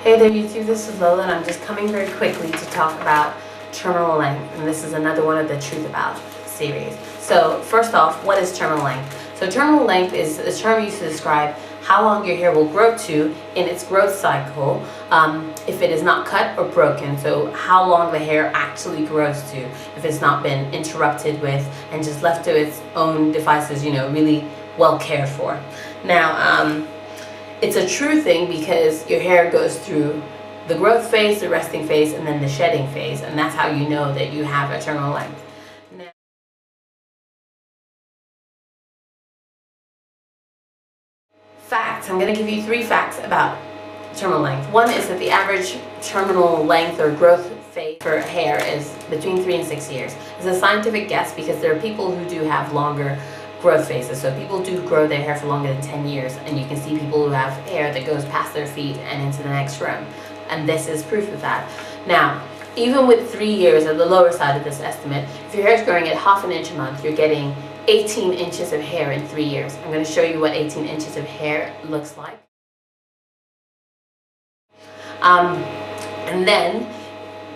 Hey there YouTube, this is Lola and I'm just coming very quickly to talk about terminal length, and this is another one of the Truth About series. So first off, what is terminal length? So terminal length is a term used to describe how long your hair will grow to in its growth cycle if it is not cut or broken. So how long the hair actually grows to if it's not been interrupted with and just left to its own devices, really well cared for. Now, it's a true thing because your hair goes through the growth phase, the resting phase, and then the shedding phase, and that's how you know that you have a terminal length. Now, facts. I'm going to give you 3 facts about terminal length. One is that the average terminal length or growth phase for hair is between 3 and 6 years. It's a scientific guess because there are people who do have longer growth phases. So people do grow their hair for longer than 10 years, and you can see people who have hair that goes past their feet and into the next room, and this is proof of that. Now, even with 3 years at the lower side of this estimate, if your hair is growing at ½ an inch a month, you're getting 18 inches of hair in 3 years. I'm going to show you what 18 inches of hair looks like. And then,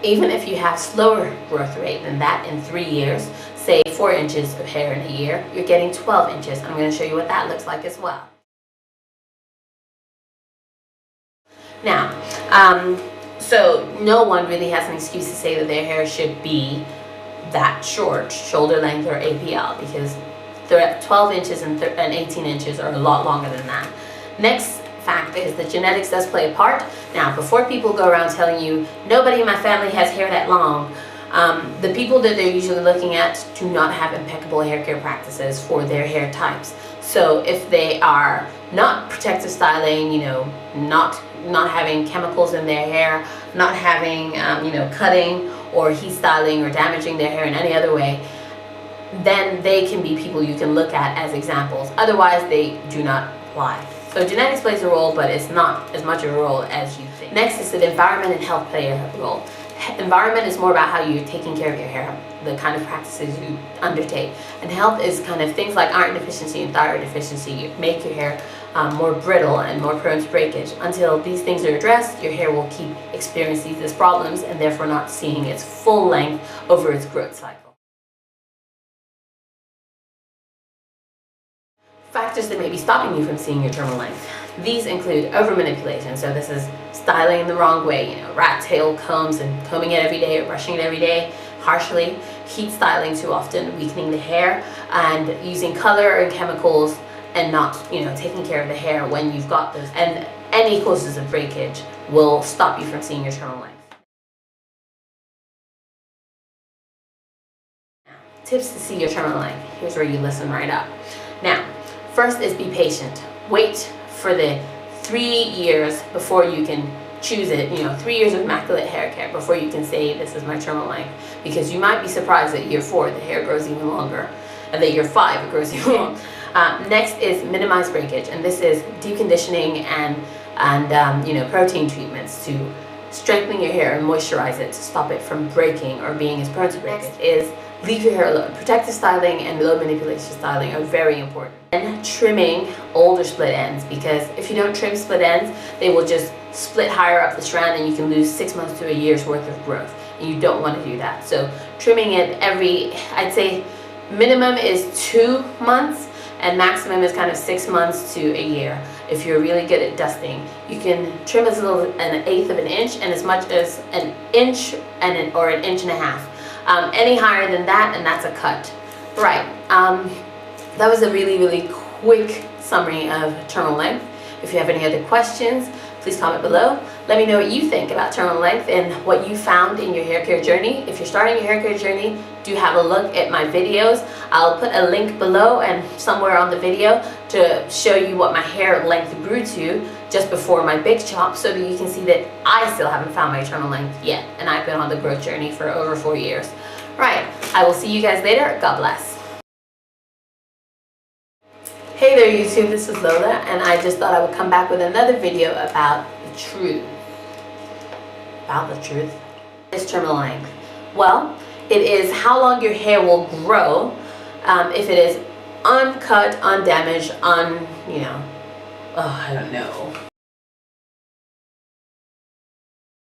even if you have slower growth rate than that in 3 years, say 4 inches of hair in a year, you're getting 12 inches. I'm going to show you what that looks like as well. Now, so no one really has an excuse to say that their hair should be that short, shoulder length or APL, because 12 inches and 18 inches are a lot longer than that. Next fact is that genetics does play a part. Now, before people go around telling you, nobody in my family has hair that long, the people that they're usually looking at do not have impeccable hair care practices for their hair types. So if they are not protective styling, not having chemicals in their hair, not having, cutting or heat styling or damaging their hair in any other way, then they can be people you can look at as examples. Otherwise, they do not apply. So genetics plays a role, but it's not as much of a role as you think. Next is that environment and health play a role. Environment is more about how you're taking care of your hair, the kind of practices you undertake. And health is kind of things like iron deficiency and thyroid deficiency make your hair more brittle and more prone to breakage. Until these things are addressed, your hair will keep experiencing these problems and therefore not seeing its full length over its growth cycle. Factors that may be stopping you from seeing your terminal length. These include over-manipulation, so this is styling in the wrong way, rat tail combs and combing it every day or brushing it every day harshly, heat styling too often, weakening the hair, and using color and chemicals and not, taking care of the hair when you've got those. And any causes of breakage will stop you from seeing your terminal length. Tips to see your terminal length. Here's where you listen right up. Now, first is be patient. Wait for the 3 years before you can choose it, 3 years of immaculate hair care before you can say this is my terminal length, because you might be surprised that year 4 the hair grows even longer, and that year 5 it grows even longer. Next is minimize breakage, and this is deep conditioning and protein treatments to strengthen your hair and moisturize it to stop it from breaking or being as prone to breakage. Next is leave your hair alone. Protective styling and low manipulation styling are very important. And trimming older split ends, because if you don't trim split ends, they will just split higher up the strand and you can lose 6 months to a year's worth of growth. And you don't want to do that. So trimming it I'd say minimum is 2 months and maximum is kind of 6 months to a year. If you're really good at dusting, you can trim as little as 1/8 of an inch and as much as an inch or 1.5 inches. Any higher than that, and that's a cut. Right, that was a really, really quick summary of terminal length. If you have any other questions, please comment below. Let me know what you think about terminal length and what you found in your hair care journey. If you're starting your hair care journey, do have a look at my videos. I'll put a link below and somewhere on the video to show you what my hair length grew to just before my big chop, so that you can see that I still haven't found my terminal length yet, and I've been on the growth journey for over 4 years. Right, I will see you guys later. God bless. Hey there YouTube, this is Lola, and I just thought I would come back with another video about the truth. Is terminal length. Well, it is how long your hair will grow if it is uncut, undamaged, I don't know.